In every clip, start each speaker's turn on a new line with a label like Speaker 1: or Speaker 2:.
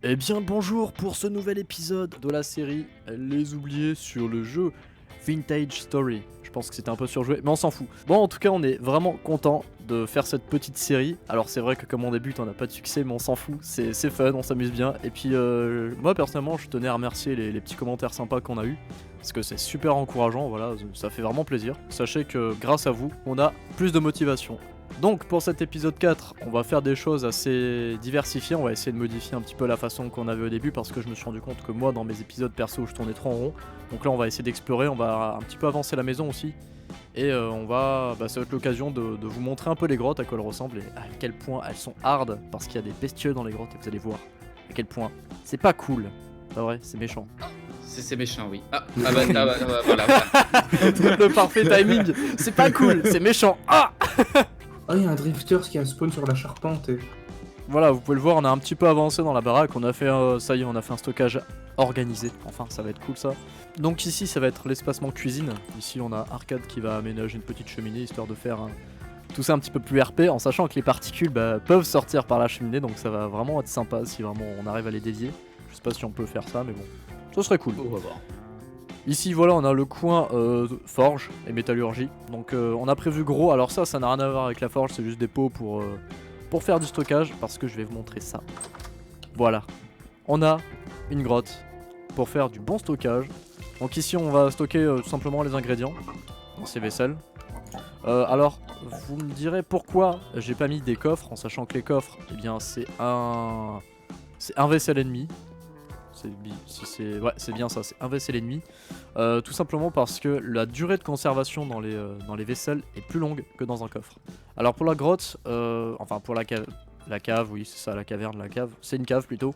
Speaker 1: Eh bien bonjour pour ce nouvel épisode de la série Les Oubliés sur le jeu Vintage Story. Je pense que c'était un peu surjoué, mais on s'en fout. Bon, en tout cas, on est vraiment content de faire cette petite série. Alors c'est vrai que comme on débute, on n'a pas de succès, mais on s'en fout. C'est fun, on s'amuse bien. Et puis moi personnellement, je tenais à remercier les petits commentaires sympas qu'on a eu. Parce que c'est super encourageant, voilà, ça fait vraiment plaisir. Sachez que grâce à vous, on a plus de motivation. Donc pour cet épisode 4, on va faire des choses assez diversifiées, on va essayer de modifier un petit peu la façon qu'on avait au début parce que je me suis rendu compte que moi dans mes épisodes perso je tournais trop en rond. Donc là on va essayer d'explorer, on va un petit peu avancer la maison aussi. Et ça va être l'occasion de vous montrer un peu les grottes, à quoi elles ressemblent et à quel point elles sont hard parce qu'il y a des bestiaux dans les grottes et vous allez voir à quel point c'est pas cool. Pas vrai, c'est méchant.
Speaker 2: C'est méchant, oui. Voilà.
Speaker 1: Le parfait timing, c'est pas cool, c'est méchant. Ah
Speaker 3: Ah, il y a un drifter qui a spawn sur la charpente.
Speaker 1: Voilà, vous pouvez le voir, on a un petit peu avancé dans la baraque, on a fait, ça y est, on a fait un stockage organisé, enfin ça va être cool ça. Donc ici ça va être l'espacement cuisine, ici on a Arcade qui va aménager une petite cheminée histoire de faire tout ça un petit peu plus RP, en sachant que les particules peuvent sortir par la cheminée, donc ça va vraiment être sympa si vraiment on arrive à les dévier. Je sais pas si on peut faire ça, mais bon, ce serait cool.
Speaker 2: On va voir.
Speaker 1: Ici voilà on a le coin forge et métallurgie, donc on a prévu gros, alors ça n'a rien à voir avec la forge, c'est juste des pots pour faire du stockage, parce que je vais vous montrer ça. Voilà, on a une grotte pour faire du bon stockage. Donc ici on va stocker tout simplement les ingrédients dans ces vaisselles. Alors vous me direz pourquoi j'ai pas mis des coffres, en sachant que les coffres, eh bien c'est un vaisselle ennemi. C'est bien ça, c'est un vaisselle ennemi. Tout simplement parce que la durée de conservation dans les vaisselles est plus longue que dans un coffre. Alors pour la grotte, enfin pour la cave, oui c'est ça, la caverne, la cave, c'est une cave plutôt.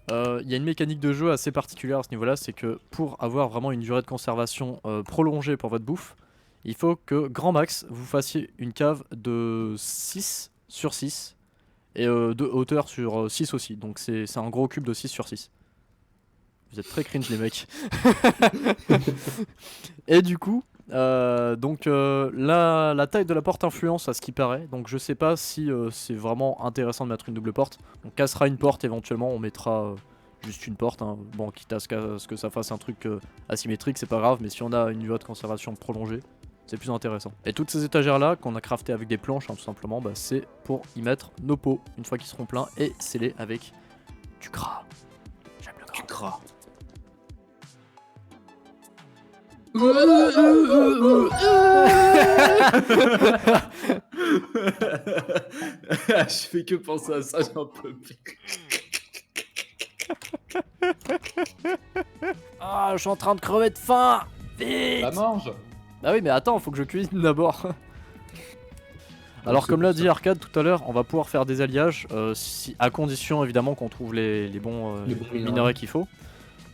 Speaker 1: Il y a une mécanique de jeu assez particulière à ce niveau là, c'est que pour avoir vraiment une durée de conservation prolongée pour votre bouffe, il faut que grand max vous fassiez une cave de 6 sur 6 et de hauteur sur 6 aussi, donc c'est un gros cube de 6 sur 6. Vous êtes très cringe les mecs. Et du coup, la taille de la porte influence à ce qui paraît. Donc je sais pas si c'est vraiment intéressant de mettre une double porte. On cassera une porte éventuellement, on mettra juste une porte. Hein. Bon, quitte à ce que ça fasse un truc asymétrique, c'est pas grave. Mais si on a une durée de conservation prolongée, c'est plus intéressant. Et toutes ces étagères là qu'on a craftées avec des planches, hein, tout simplement, c'est pour y mettre nos pots une fois qu'ils seront pleins et scellés avec du gras. J'aime le gras.
Speaker 2: Du gras. Je fais que penser à ça, j'en peux plus.
Speaker 1: Ah, je suis en train de crever de faim. Vite.
Speaker 2: La mange.
Speaker 1: Ah oui, mais attends, faut que je cuisine d'abord. Alors comme l'a dit Arcade tout à l'heure, on va pouvoir faire des alliages, à condition évidemment qu'on trouve les bons minerais qu'il faut.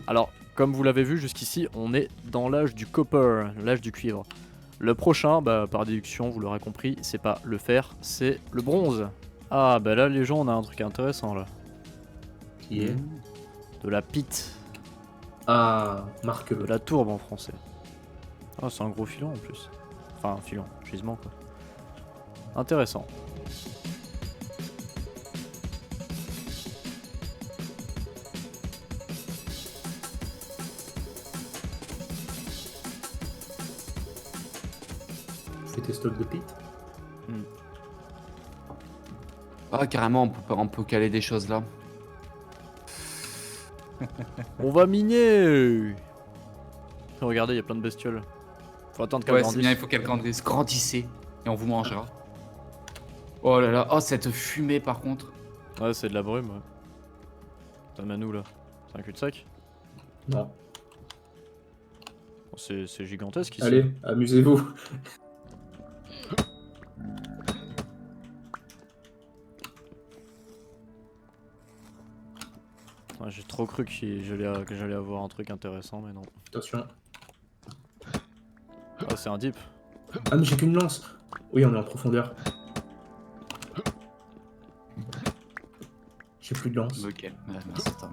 Speaker 1: Alors comme vous l'avez vu jusqu'ici, on est dans l'âge du copper, l'âge du cuivre. Le prochain, par déduction, vous l'aurez compris, c'est pas le fer, c'est le bronze. Ah bah là les gens, on a un truc intéressant là.
Speaker 3: Qui est
Speaker 1: De la pite,
Speaker 3: Ah, marque
Speaker 1: de la tourbe en français. Ah c'est un gros filon en plus. Enfin un filon, gisement quoi. Intéressant.
Speaker 3: Fais tes stocks de pit.
Speaker 2: Ah, carrément, on peut caler des choses là.
Speaker 1: On va miner. Regardez, il y a plein de bestioles. Faut attendre qu'elles
Speaker 2: Ouais, c'est
Speaker 1: grandissent.
Speaker 2: bien, il faut qu'elle grandisse. Grandissez et on vous mangera. Oh là là, oh cette fumée par contre.
Speaker 1: Ouais, c'est de la brume. Ouais. Ça mène où là? C'est un cul-de-sac?
Speaker 3: Non.
Speaker 1: Oh, c'est gigantesque ici.
Speaker 3: Allez, amusez-vous.
Speaker 1: Ouais, j'ai trop cru que j'allais avoir un truc intéressant, mais non.
Speaker 3: Attention.
Speaker 1: Ah, c'est un dip.
Speaker 3: Ah, mais j'ai qu'une lance. Oui, on est en profondeur. J'ai plus de lance.
Speaker 2: Ok, ouais, merci Tom.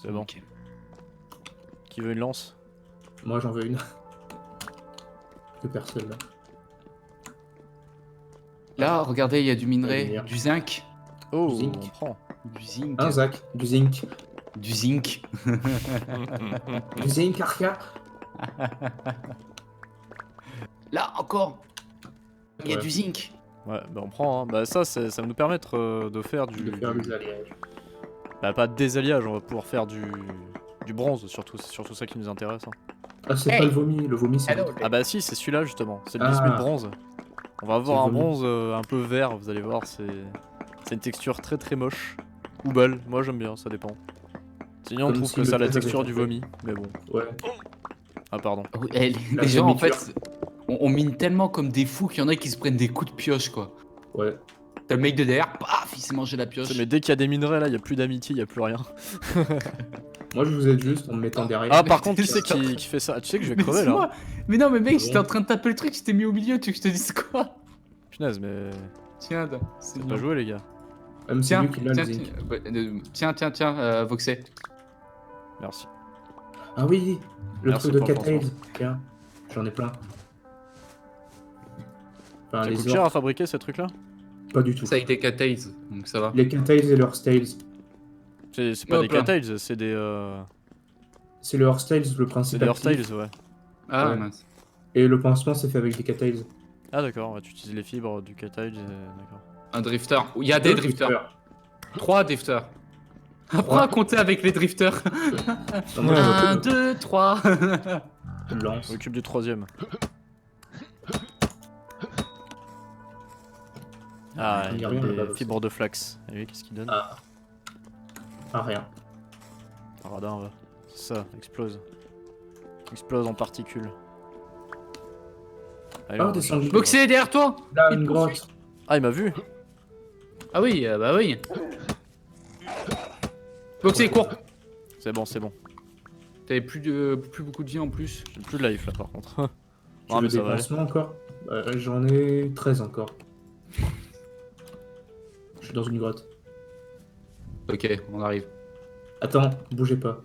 Speaker 1: C'est bon.
Speaker 2: Ok.
Speaker 1: Qui veut une lance?
Speaker 3: Moi, j'en veux une. Que personne là.
Speaker 2: Là, regardez, il y a du minerai,
Speaker 3: lumière.
Speaker 2: du zinc.
Speaker 1: Oh,
Speaker 3: Zinc.
Speaker 1: on prend.
Speaker 2: Du zinc.
Speaker 3: Hein, Zach? Du zinc.
Speaker 2: Du zinc.
Speaker 3: Du zinc, Arca?
Speaker 2: Là, encore. Il y a
Speaker 3: Ouais.
Speaker 2: du zinc.
Speaker 1: Ouais, bah on prend. Hein. Bah ça, ça va nous permettre de faire
Speaker 3: De faire
Speaker 1: du...
Speaker 3: des alliages.
Speaker 1: Bah pas de désalliage, on va pouvoir faire du bronze, surtout. C'est surtout ça qui nous intéresse. Hein.
Speaker 3: Ah, c'est
Speaker 2: Hey.
Speaker 3: pas le vomi. Le vomi, c'est...
Speaker 2: Hello.
Speaker 1: Ah bah si, c'est celui-là justement. C'est le
Speaker 3: Ah.
Speaker 1: bismuth bronze. On va avoir un
Speaker 3: C'est le vomi.
Speaker 1: bronze un peu vert, vous allez voir, c'est une texture très très moche. Ou belle, moi j'aime bien, ça dépend. Sinon on
Speaker 3: Comme
Speaker 1: trouve
Speaker 3: si
Speaker 1: que
Speaker 3: le
Speaker 1: ça a la
Speaker 3: gaz avait
Speaker 1: texture du
Speaker 3: changé.
Speaker 1: vomi, mais bon.
Speaker 3: Ouais.
Speaker 1: Ah pardon.
Speaker 2: Ah oui, eh,
Speaker 3: La
Speaker 2: les gens, en
Speaker 3: vomiture.
Speaker 2: fait, on mine tellement comme des fous qu'il y en a qui se prennent des coups de pioche, quoi.
Speaker 3: Ouais.
Speaker 2: T'as le mec de derrière, paf, il s'est mangé la pioche.
Speaker 1: Mais dès qu'il y a des minerais là, il y a plus d'amitié, il y a plus rien.
Speaker 3: Moi, je vous aide juste en me mettant derrière.
Speaker 1: Ah par contre,
Speaker 2: tu
Speaker 1: qui c'est qui fait ça? Tu sais que je vais
Speaker 2: Mais
Speaker 1: crever
Speaker 2: c'est
Speaker 1: là.
Speaker 2: moi. Mais non, mais mec,
Speaker 3: Ah
Speaker 2: j'étais
Speaker 3: bon
Speaker 2: en train de taper le truc, j'étais mis au milieu, tu veux que je te dise quoi?
Speaker 1: Punaise, mais
Speaker 2: Tiens, c'est
Speaker 1: pas joué les gars.
Speaker 3: Même c'est
Speaker 2: Tiens,
Speaker 3: lui qui l'a, le
Speaker 2: tiens,
Speaker 3: zinc.
Speaker 2: tiens, Voxé.
Speaker 1: Merci.
Speaker 3: Ah oui, le
Speaker 1: Merci
Speaker 3: truc de
Speaker 1: pour le
Speaker 3: Catails. Tiens, j'en ai plein. Enfin,
Speaker 1: Ça
Speaker 3: les
Speaker 1: coûte cher à
Speaker 3: orques,
Speaker 1: fabriquer ces trucs là?
Speaker 3: pas du tout.
Speaker 2: Ça a été Catails, donc ça va.
Speaker 3: Les Catails et leurs Stales.
Speaker 1: C'est pas
Speaker 2: Hop
Speaker 1: des
Speaker 2: là.
Speaker 1: Catails, c'est des
Speaker 3: C'est le Horstales, le
Speaker 1: c'est
Speaker 3: principe
Speaker 1: des
Speaker 3: actif.
Speaker 1: Horstiles, ouais.
Speaker 2: Ah,
Speaker 3: Ouais.
Speaker 2: mince.
Speaker 3: Et le pansement, c'est fait avec des Catails.
Speaker 1: Ah d'accord, ouais, tu utilises les fibres du Catails, d'accord.
Speaker 2: Un drifter. Il y a des drifters. 3 drifters. Apprends à compter avec les drifters.
Speaker 3: Non, moi,
Speaker 2: 1, 2, 3.
Speaker 3: je me lance.
Speaker 1: On s'occupe du troisième. Ah,
Speaker 3: Il
Speaker 1: il
Speaker 3: y a
Speaker 1: donne
Speaker 3: rien là-bas
Speaker 1: des
Speaker 3: aussi.
Speaker 1: fibres de flax. Et lui, qu'est-ce qu'il donne?
Speaker 3: Ah. Ah, rien.
Speaker 1: Un radar, va. C'est ça, explose. Explose en particules. Allez,
Speaker 3: Ah,
Speaker 1: on
Speaker 3: des
Speaker 1: recherche.
Speaker 3: sangliers.
Speaker 2: Voxé, derrière toi.
Speaker 3: Là,
Speaker 2: Il
Speaker 3: une
Speaker 2: poursuit.
Speaker 3: grotte.
Speaker 1: Ah, il m'a vu.
Speaker 2: Ah oui, bah oui. Voxé, cours.
Speaker 1: C'est bon, c'est bon.
Speaker 2: T'avais plus beaucoup de vie en plus.
Speaker 1: J'ai plus de life là par contre.
Speaker 3: Tu
Speaker 1: Ah,
Speaker 3: veux
Speaker 1: mais ça
Speaker 3: des
Speaker 1: va aller.
Speaker 3: pansements encore? J'en ai 13 encore. Je suis dans une grotte.
Speaker 2: Ok, on arrive.
Speaker 3: Attends, bougez pas.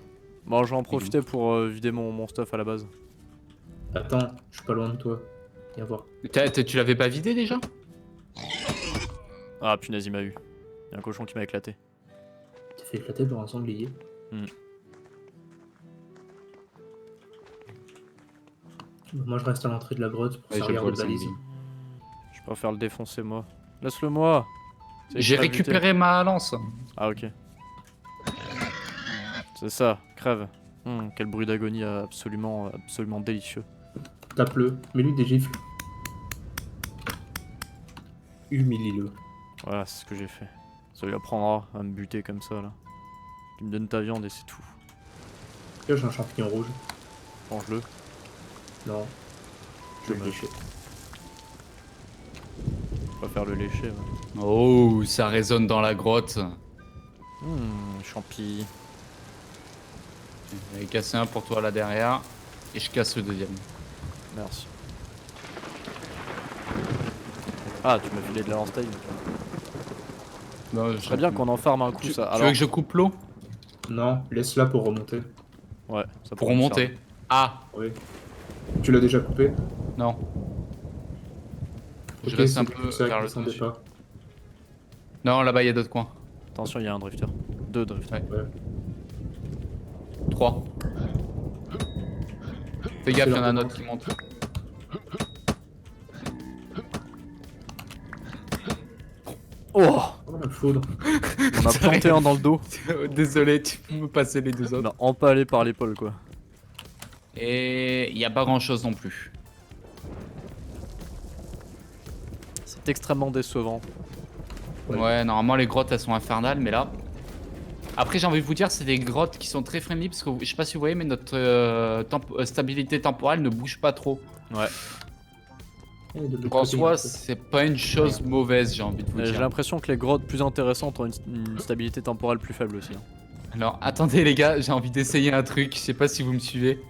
Speaker 1: Bon, je vais en profiter pour vider mon stuff à la base.
Speaker 3: Attends, je suis pas loin de toi. Viens voir.
Speaker 2: Tu l'avais pas vidé déjà?
Speaker 1: Ah, punaise, il m'a eu. Il y a un cochon qui m'a éclaté.
Speaker 3: T'es fait éclater par un sanglier. Moi, je reste à l'entrée de la grotte pour
Speaker 2: Ouais, je
Speaker 3: servir
Speaker 2: vois
Speaker 3: de
Speaker 2: le
Speaker 3: balise.
Speaker 2: sanglier.
Speaker 1: Je préfère le défoncer moi. Laisse-le moi. C'est
Speaker 2: J'ai
Speaker 1: pas buté.
Speaker 2: récupéré ma lance.
Speaker 1: Ah, ok. C'est ça, crève. Quel bruit d'agonie absolument délicieux.
Speaker 3: Tape-le, mets-lui des gifles. Humilie-le.
Speaker 1: Voilà, c'est ce que j'ai fait. Ça lui apprendra à me buter comme ça là. Tu me donnes ta viande et c'est tout.
Speaker 3: Là, j'ai un champignon rouge.
Speaker 1: Mange-le.
Speaker 3: Non. Je vais le
Speaker 1: Dommage.
Speaker 3: lécher.
Speaker 1: On va faire le lécher. Ouais.
Speaker 2: Oh, ça résonne dans la grotte.
Speaker 1: Champi.
Speaker 2: J'en ai cassé un pour toi là derrière. Et je casse le deuxième.
Speaker 1: Merci. Ah, tu m'as filé de la lance-taille.
Speaker 2: Non,
Speaker 1: Très bien qu'on en farme un coup
Speaker 2: Tu,
Speaker 1: ça.
Speaker 2: tu
Speaker 1: Alors,
Speaker 2: veux que je coupe l'eau?
Speaker 3: Non, laisse-la pour remonter.
Speaker 1: ouais, ça
Speaker 2: Pour
Speaker 1: pourrait me
Speaker 2: remonter.
Speaker 1: servir.
Speaker 2: Ah,
Speaker 3: Oui. Tu l'as déjà coupé?
Speaker 2: non. Je
Speaker 3: Ok,
Speaker 2: reste
Speaker 3: c'est
Speaker 2: un
Speaker 3: pour
Speaker 2: peu
Speaker 3: ça
Speaker 2: vers
Speaker 3: qu'il
Speaker 2: le
Speaker 3: descendait
Speaker 2: dessus.
Speaker 3: pas.
Speaker 2: Non, là-bas, il y a d'autres coins.
Speaker 1: Attention, il y a un drifter. Deux drifters.
Speaker 3: Ouais.
Speaker 2: 3. Fais gaffe, il y en a un
Speaker 3: leur
Speaker 2: autre qui monte.
Speaker 1: Oh,
Speaker 3: Oh la foudre.
Speaker 1: on a planté un dans le dos.
Speaker 2: Désolé, tu peux me passer les deux
Speaker 1: On
Speaker 2: autres.
Speaker 1: a empalé par l'épaule quoi.
Speaker 2: Et il n'y a pas grand-chose non plus.
Speaker 1: C'est extrêmement décevant.
Speaker 3: Ouais.
Speaker 2: Ouais, normalement les grottes elles sont infernales, mais là. Après, j'ai envie de vous dire, c'est des grottes qui sont très friendly parce que je sais pas si vous voyez, mais notre stabilité temporelle ne bouge pas trop.
Speaker 1: Ouais.
Speaker 3: Eh, de l'autre
Speaker 2: Donc en
Speaker 3: côté,
Speaker 2: soi,
Speaker 3: il y a
Speaker 2: c'est pas une chose mauvaise, j'ai envie de vous
Speaker 1: J'ai
Speaker 2: dire.
Speaker 1: l'impression que les grottes plus intéressantes ont une stabilité temporelle plus faible aussi. Hein.
Speaker 2: Alors, attendez les gars, j'ai envie d'essayer un truc, je sais pas si vous me suivez.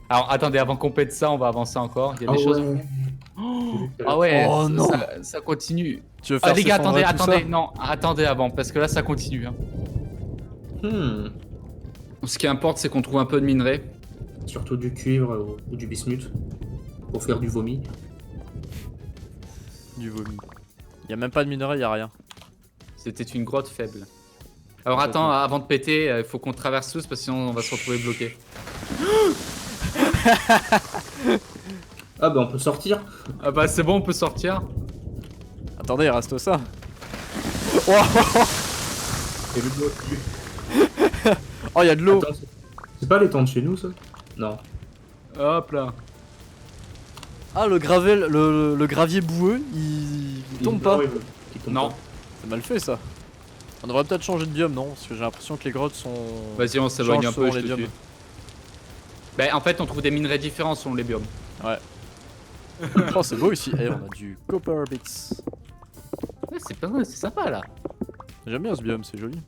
Speaker 2: Alors, attendez, avant qu'on pète ça, on va avancer encore. Il y a
Speaker 3: Ah
Speaker 2: des choses.
Speaker 3: ouais.
Speaker 2: Ah ouais,
Speaker 1: Oh non.
Speaker 2: ça continue.
Speaker 1: Tu veux
Speaker 2: Ah
Speaker 1: faire
Speaker 2: les gars, attendez,
Speaker 1: s'effondrer tout
Speaker 2: attendez,
Speaker 1: ça
Speaker 2: non, attendez avant, parce que là ça continue. Hein. Ce qui importe, c'est qu'on trouve un peu de minerai.
Speaker 3: Surtout du cuivre ou du bismuth. Pour faire du vomi.
Speaker 1: Du vomi. Y a même pas de minerai, y a rien.
Speaker 2: C'était une grotte faible. Alors attends, avant de péter, il faut qu'on traverse tous parce que sinon on va se retrouver bloqué.
Speaker 3: Ah bah on peut sortir.
Speaker 2: Ah bah c'est bon, on peut sortir.
Speaker 1: Attendez, il reste ça.
Speaker 3: Et le bloc.
Speaker 1: Oh, il y a de l'eau.
Speaker 3: Attends, c'est pas les temps de chez nous ça? Non.
Speaker 2: Hop là.
Speaker 1: Ah, le gravel, le gravier boueux, il tombe pas.
Speaker 3: Il tombe
Speaker 2: Non.
Speaker 3: pas.
Speaker 1: C'est mal fait ça. On devrait peut-être changer de biome, non? Parce que j'ai l'impression que les grottes sont.
Speaker 2: Vas-y, on s'éloigne
Speaker 1: changent
Speaker 2: un peu,
Speaker 1: selon
Speaker 2: je
Speaker 1: les
Speaker 2: te
Speaker 1: biomes.
Speaker 2: suis. Bah en fait, on trouve des minerais différents selon les biomes.
Speaker 1: Ouais. Oh, c'est beau ici. Eh, on a du copper bits.
Speaker 2: Ouais, c'est pas mal, c'est sympa là.
Speaker 1: J'aime bien ce biome, c'est joli.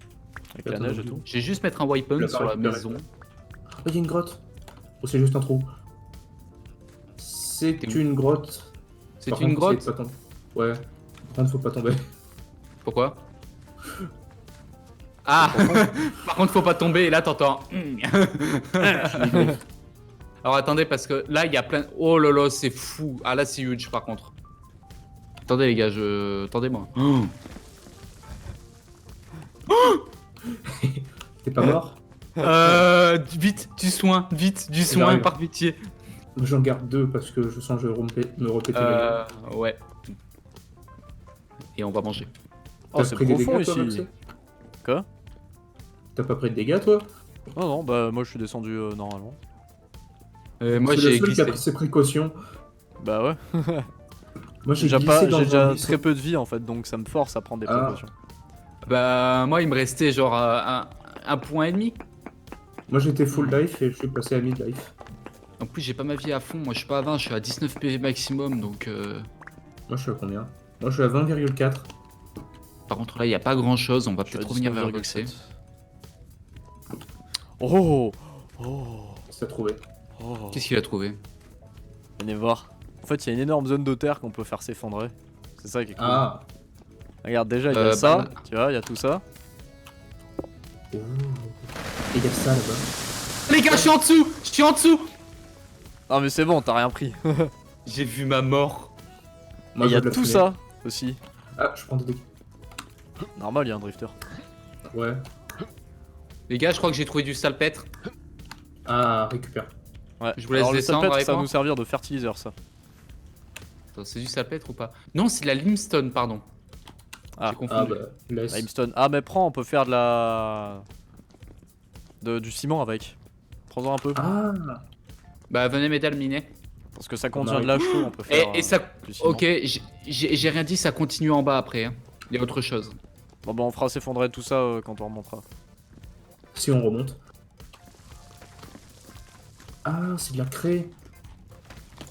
Speaker 1: Avec la
Speaker 3: Attends,
Speaker 1: neige et tout.
Speaker 2: Je vais juste mettre un weapon
Speaker 3: Le
Speaker 2: sur la
Speaker 3: parapluie,
Speaker 2: maison.
Speaker 3: Oh, il y a une grotte. Oh, c'est juste un trou. C'est une grotte.
Speaker 2: C'est
Speaker 3: Par
Speaker 2: une
Speaker 3: contre,
Speaker 2: grotte.
Speaker 3: faut pas tomber. Ouais. Par contre, faut pas tomber.
Speaker 2: Pourquoi? Ah. Par contre, faut pas tomber et là t'entends. Alors attendez, parce que là il y a plein. Oh là là, c'est fou. Ah là c'est huge par contre. Attendez les gars, attendez-moi.
Speaker 3: T'es pas mort?
Speaker 2: Vite, du soin, vite, du soin,
Speaker 3: J'arrive.
Speaker 2: par pitié.
Speaker 3: J'en garde 2 parce que je sens que je vais me répéter. la gueule.
Speaker 2: Ouais. Et on va manger.
Speaker 1: Oh,
Speaker 3: T'as
Speaker 1: c'est
Speaker 3: pris des
Speaker 1: profond
Speaker 3: dégâts, toi,
Speaker 1: ici.
Speaker 3: Maxé?
Speaker 1: Quoi?
Speaker 3: T'as pas pris de dégâts, toi?
Speaker 1: Non, non, bah moi je suis descendu normalement.
Speaker 2: Moi
Speaker 3: C'est
Speaker 2: j'ai
Speaker 3: le seul qui a
Speaker 2: glissé.
Speaker 3: pris ses précautions.
Speaker 1: Bah ouais.
Speaker 3: Moi,
Speaker 1: J'ai
Speaker 3: j'ai
Speaker 1: déjà,
Speaker 3: glissé dans
Speaker 1: j'ai déjà
Speaker 3: un buisson.
Speaker 1: très peu de vie en fait, donc ça me force à prendre des
Speaker 3: Ah.
Speaker 1: précautions.
Speaker 2: Bah moi il me restait genre un point et demi.
Speaker 3: Moi, j'étais full life et je suis passé à mid life.
Speaker 2: En plus j'ai pas ma vie à fond, moi je suis pas à 20, je suis à 19 PV maximum donc
Speaker 3: Moi, je suis à combien? Moi, je suis à 20,4.
Speaker 2: par contre là il y a pas grand chose, on va
Speaker 1: Je suis à
Speaker 2: peut-être revenir vers
Speaker 1: 19,7.
Speaker 2: Voxé.
Speaker 1: Oh. Oh.
Speaker 3: C'est à trouver.
Speaker 1: Oh.
Speaker 2: Qu'est-ce qu'il a trouvé?
Speaker 1: Venez voir. En fait, il y a une énorme zone de terre qu'on peut faire s'effondrer. C'est ça qui est cool.
Speaker 3: Ah.
Speaker 1: Regarde, déjà, il y a
Speaker 2: Bah,
Speaker 1: ça. Tu vois, il y a tout ça.
Speaker 3: Ouh. Et il y a ça là-bas.
Speaker 2: Les gars, je suis en dessous! Je suis en dessous!
Speaker 1: Ah, mais c'est bon, t'as rien pris.
Speaker 2: J'ai vu ma mort.
Speaker 1: Il y
Speaker 3: je
Speaker 1: a
Speaker 3: veux de la
Speaker 1: tout
Speaker 3: fumée.
Speaker 1: ça aussi.
Speaker 3: Ah, je prends des dégâts.
Speaker 1: Normal, il y a un drifter.
Speaker 3: Ouais.
Speaker 2: Les gars, je crois que j'ai trouvé du salpêtre.
Speaker 3: Ah, récupère.
Speaker 1: Ouais.
Speaker 2: Je vous laisse
Speaker 1: Alors, le
Speaker 2: descendre
Speaker 1: salpêtre,
Speaker 2: avec
Speaker 1: ça va
Speaker 2: moi.
Speaker 1: nous servir de fertiliseur, ça.
Speaker 2: Attends, c'est du salpêtre ou pas? Non, c'est de la limestone, pardon.
Speaker 1: Ah.
Speaker 2: J'ai confondu.
Speaker 3: Ah, bah, laisse.
Speaker 1: Limestone. Ah, mais prends, on peut faire de la. Du ciment avec. Prends-en un peu.
Speaker 3: Ah.
Speaker 2: Bah, venez m'aider à le miner.
Speaker 1: Parce que ça contient de la chaux, on peut
Speaker 2: Et,
Speaker 1: faire.
Speaker 2: et ça.
Speaker 1: du ciment.
Speaker 2: Ok, j'ai rien dit, ça continue en bas après. Hein. Il y a autre chose.
Speaker 1: Bon, bah, on fera s'effondrer tout ça quand on remontera.
Speaker 3: Si on remonte. Ah, c'est de la craie.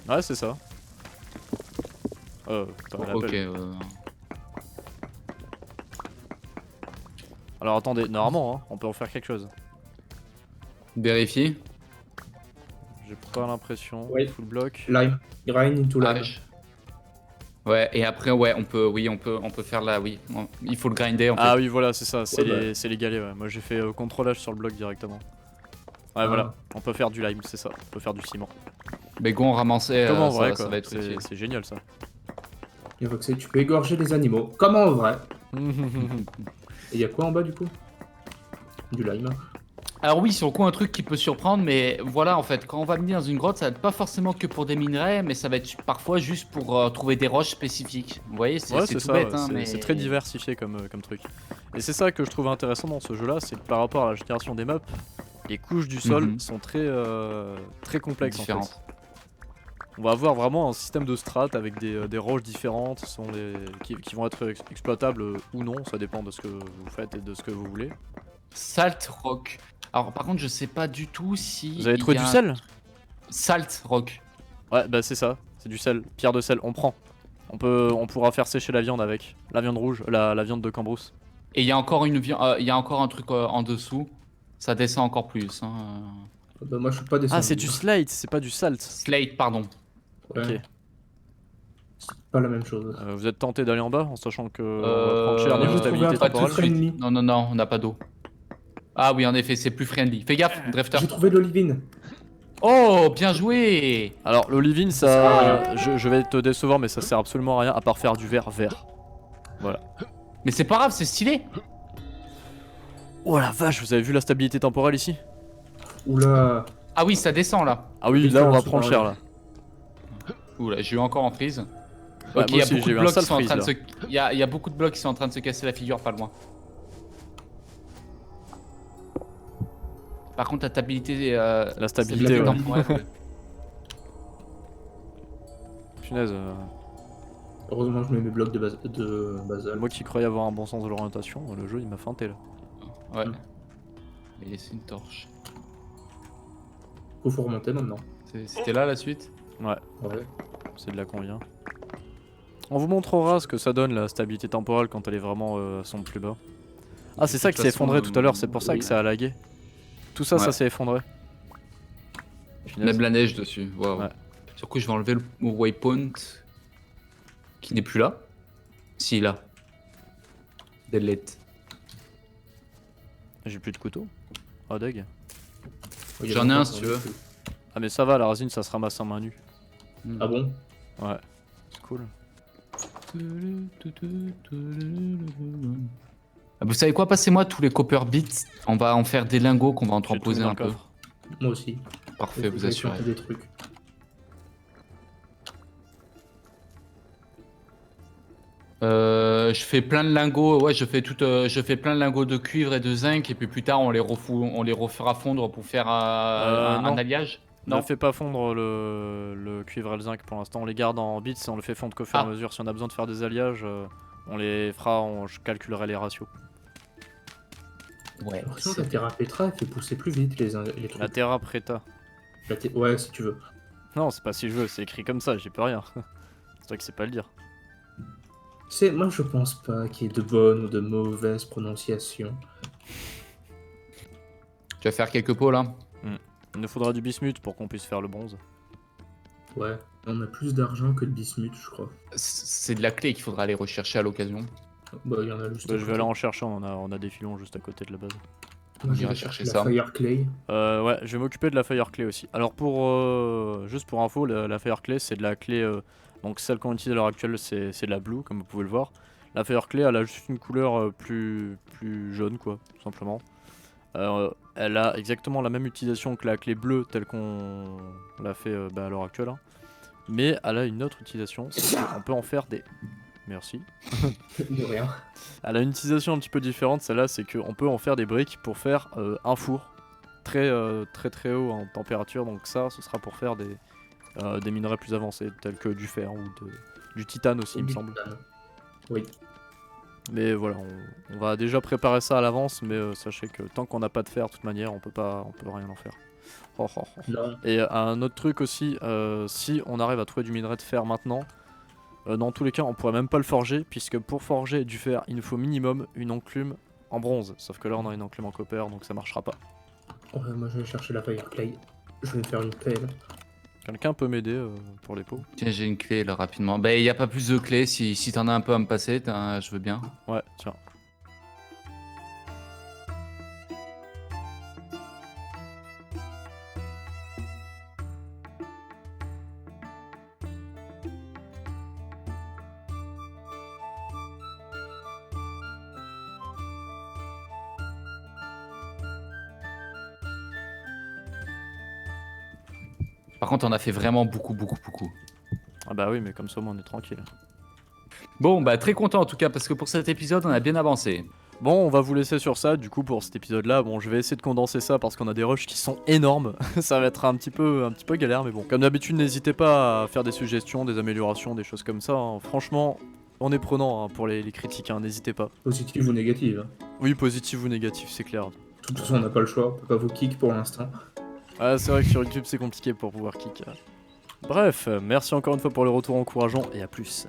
Speaker 1: Ouais, c'est ça. Putain, elle
Speaker 2: Ok.
Speaker 1: appelle. Alors attendez, normalement, hein, on peut en faire quelque chose.
Speaker 2: Vérifie.
Speaker 1: J'ai pas l'impression.
Speaker 3: Ouais.
Speaker 1: Full block.
Speaker 3: Lime. Grind into
Speaker 2: Ah,
Speaker 3: lime.
Speaker 2: Ouais, et après, ouais, on peut faire là, oui. Il faut le grinder en fait.
Speaker 1: Ah oui, voilà, c'est ça, c'est
Speaker 3: Ouais,
Speaker 1: les galets. Ouais. Moi j'ai fait contrôlage sur le bloc directement. Ouais,
Speaker 3: Ah.
Speaker 1: voilà, on peut faire du lime, c'est ça. On peut faire du ciment.
Speaker 2: Mais go, on ramassait.
Speaker 1: Comme en
Speaker 2: ça,
Speaker 1: vrai,
Speaker 2: ça
Speaker 1: quoi.
Speaker 2: va être utile.
Speaker 1: C'est génial ça.
Speaker 3: Et Voxé, tu peux égorger les animaux. Comme en vrai. Et il y a quoi en bas du coup? Du lime.
Speaker 2: Alors oui, sur le coup, un truc qui peut surprendre, mais voilà, en fait, quand on va miner dans une grotte, ça va être pas forcément que pour des minerais, mais ça va être parfois juste pour trouver des roches spécifiques. Vous voyez, c'est
Speaker 1: Ouais,
Speaker 2: tout
Speaker 1: c'est ça,
Speaker 2: bête,
Speaker 1: ouais,
Speaker 2: hein,
Speaker 1: c'est
Speaker 2: mais...
Speaker 1: c'est très diversifié comme truc. Et c'est ça que je trouve intéressant dans ce jeu là, c'est que par rapport à la génération des maps, les couches du sol
Speaker 2: Mhm.
Speaker 1: sont très complexes en
Speaker 2: Différentes.
Speaker 1: fait. On va avoir vraiment un système de strates avec des roches différentes qui vont être exploitables ou non, ça dépend de ce que vous faites et de ce que vous voulez.
Speaker 2: Salt rock. Alors par contre, je sais pas du tout si...
Speaker 1: Vous avez
Speaker 2: il
Speaker 1: trouvé
Speaker 2: y a
Speaker 1: du
Speaker 2: un-
Speaker 1: sel?
Speaker 2: Salt rock.
Speaker 1: Ouais, bah c'est ça, c'est du sel, pierre de sel, on prend. On pourra faire sécher la viande avec, la viande rouge, la viande de cambrousse.
Speaker 2: Et il y a encore il y a encore un truc en dessous. Ça descend encore plus. Hein.
Speaker 3: Bah, moi je suis pas descendu.
Speaker 1: Ah, c'est du slate, c'est pas du salt.
Speaker 2: Slate, pardon.
Speaker 3: Ouais.
Speaker 1: Ok.
Speaker 3: C'est pas la même chose.
Speaker 1: Vous êtes tenté d'aller en bas en sachant que on
Speaker 2: Euh,
Speaker 1: va prendre cher
Speaker 2: Moi,
Speaker 1: niveau
Speaker 2: j'ai
Speaker 3: trouvé
Speaker 1: stabilité
Speaker 3: un truc
Speaker 1: temporelle.
Speaker 3: très friendly.
Speaker 2: Non, non, non, on n'a pas d'eau. Ah oui, en effet, c'est plus friendly. Fais gaffe, Drifter.
Speaker 3: J'ai trouvé de l'olivine.
Speaker 2: Oh, bien joué.
Speaker 1: Alors l'olivine, ça, je vais te décevoir, mais ça sert absolument à rien à part faire du verre vert. Voilà.
Speaker 2: Mais c'est pas grave, c'est stylé.
Speaker 1: Oh la vache, vous avez vu la stabilité temporelle ici?
Speaker 3: Oula.
Speaker 2: Ah oui, ça descend là.
Speaker 1: Ah oui, là on va prendre cher là.
Speaker 2: Oula, j'ai eu encore en freeze.
Speaker 1: Ouais,
Speaker 2: Ok,
Speaker 1: moi
Speaker 2: il y a
Speaker 1: aussi,
Speaker 2: beaucoup
Speaker 1: j'ai
Speaker 2: de
Speaker 1: eu un
Speaker 2: blocs
Speaker 1: sale
Speaker 2: qui sont en train de
Speaker 1: freeze,
Speaker 2: se. Il y a beaucoup de blocs qui sont en train de se casser la figure pas loin. Par contre, la stabilité.
Speaker 1: La stabilité, ouais.
Speaker 2: temporelle.
Speaker 1: Punaise,
Speaker 3: Heureusement, je mets mes blocs de basalt.
Speaker 1: moi qui croyais avoir un bon sens de l'orientation, le jeu il m'a feinté là.
Speaker 2: Ouais. Et laisser une torche.
Speaker 3: Faut remonter maintenant.
Speaker 2: C'était là la suite?
Speaker 1: Ouais,
Speaker 3: Ouais.
Speaker 1: c'est de là qu'on vient. On vous montrera ce que ça donne la stabilité temporelle quand elle est vraiment à son plus bas. Ah, c'est ça qui s'est effondré tout à l'heure, c'est pour ça
Speaker 3: oui.
Speaker 1: que ça a lagué. Tout ça, ça
Speaker 2: Ouais.
Speaker 1: s'est effondré. Punaise.
Speaker 2: Même la neige dessus. Waouh.
Speaker 1: Ouais.
Speaker 2: Sur coup, je vais enlever le waypoint qui n'est plus là. Si, là. Delete.
Speaker 1: J'ai plus de couteau. Oh, deg.
Speaker 3: Il y a
Speaker 2: J'en ai un,
Speaker 3: longtemps
Speaker 2: si
Speaker 3: qu'on
Speaker 2: tu
Speaker 3: l'a
Speaker 2: veux.
Speaker 3: fait.
Speaker 1: Ah, mais ça va, la résine ça se ramasse en main nue.
Speaker 3: Ah bon?
Speaker 1: Ouais, c'est cool.
Speaker 2: Ah, vous savez quoi? Passez-moi tous les copper bits. On va en faire des lingots qu'on va en
Speaker 1: J'ai tout mis
Speaker 2: poser
Speaker 1: dans
Speaker 2: un
Speaker 1: le
Speaker 2: peu.
Speaker 1: coffre.
Speaker 3: Moi aussi.
Speaker 2: Parfait, vous
Speaker 3: J'ai
Speaker 2: assurez.
Speaker 3: planté des trucs.
Speaker 2: Je fais plein de lingots, ouais, je fais plein de lingots de cuivre et de zinc, et puis plus tard on les refera fondre pour faire
Speaker 1: non.
Speaker 2: un alliage.
Speaker 1: Ne fais pas fondre le cuivre et le zinc pour l'instant, on les garde en bits et on le fait fondre qu'au fur et à
Speaker 2: Ah.
Speaker 1: mesure. Si on a besoin de faire des alliages, on les fera, je calculerai les ratios.
Speaker 2: Ouais.
Speaker 3: J'ai l'impression que la Terra Petra elle fait pousser plus vite les trucs.
Speaker 1: La Terra Preta.
Speaker 3: Ouais, si tu veux.
Speaker 1: Non, c'est pas si je veux, c'est écrit comme ça, j'y peux rien. C'est toi qui sais pas le dire.
Speaker 3: Moi je pense pas qu'il y ait de bonnes ou de mauvaises prononciations.
Speaker 2: Tu vas faire quelques pots là.
Speaker 1: Il nous faudra du bismuth pour qu'on puisse faire le bronze.
Speaker 3: Ouais, on a plus d'argent que de bismuth, je crois.
Speaker 2: C'est de la clé qu'il faudra aller rechercher à l'occasion.
Speaker 3: Bah, il y en a juste.
Speaker 1: Bah, je vais aller en chercher, on a des filons juste à côté de la base.
Speaker 3: Moi,
Speaker 2: On
Speaker 3: j'irai
Speaker 2: ira
Speaker 3: chercher
Speaker 2: chercher
Speaker 3: la
Speaker 2: ça.
Speaker 3: Fire Clay.
Speaker 1: Ouais, je vais m'occuper de la Fire Clay aussi. Alors juste pour info, la Fire Clay c'est de la clé, donc celle qu'on utilise à l'heure actuelle c'est de la blue comme vous pouvez le voir. La Fire Clay elle a juste une couleur plus jaune quoi, tout simplement. Elle a exactement la même utilisation que la clé bleue telle qu'on l'a fait à l'heure actuelle. Hein. Mais elle a une autre utilisation, c'est qu'on peut en faire des... Merci.
Speaker 3: De rien.
Speaker 1: Elle a une utilisation un petit peu différente, celle-là, c'est qu'on peut en faire des briques pour faire un four très haut en température. Donc ça, ce sera pour faire des minerais plus avancés, tels que du fer ou du titane aussi, il me semble.
Speaker 3: Oui.
Speaker 1: Mais voilà, on va déjà préparer ça à l'avance, mais sachez que tant qu'on n'a pas de fer, de toute manière, on peut rien en faire. Oh, oh, oh.
Speaker 3: Non.
Speaker 1: Et un autre truc aussi, si on arrive à trouver du minerai de fer maintenant, dans tous les cas on pourrait même pas le forger, puisque pour forger du fer il nous faut minimum une enclume en bronze, sauf que là on a une enclume en copper donc ça marchera pas.
Speaker 3: Ouais, moi je vais chercher la Fire Clay. Je vais faire une pelle.
Speaker 1: Quelqu'un peut m'aider pour les pots?
Speaker 2: Tiens, j'ai une clé là rapidement. Bah, y a pas plus de clés. Si t'en as un peu à me passer, je veux bien.
Speaker 1: Ouais, tiens.
Speaker 2: Par contre, on a fait vraiment beaucoup.
Speaker 1: Ah bah oui, mais comme ça au moins on est tranquille.
Speaker 2: Bon, bah très content en tout cas parce que pour cet épisode, on a bien avancé.
Speaker 1: Bon, on va vous laisser sur ça, du coup pour cet épisode là, bon je vais essayer de condenser ça parce qu'on a des rushs qui sont énormes, ça va être un petit peu galère mais bon. Comme d'habitude n'hésitez pas à faire des suggestions, des améliorations, des choses comme ça, hein. Franchement on est prenant hein, pour les critiques, hein. N'hésitez pas.
Speaker 3: Positive ou négative. Hein.
Speaker 1: Oui, positif ou négatif, c'est clair.
Speaker 3: De toute façon, on n'a pas le choix. On peut pas vous kick pour l'instant.
Speaker 1: Ah, c'est vrai que sur YouTube c'est compliqué pour pouvoir kick. Bref, merci encore une fois pour le retour encourageant et à plus.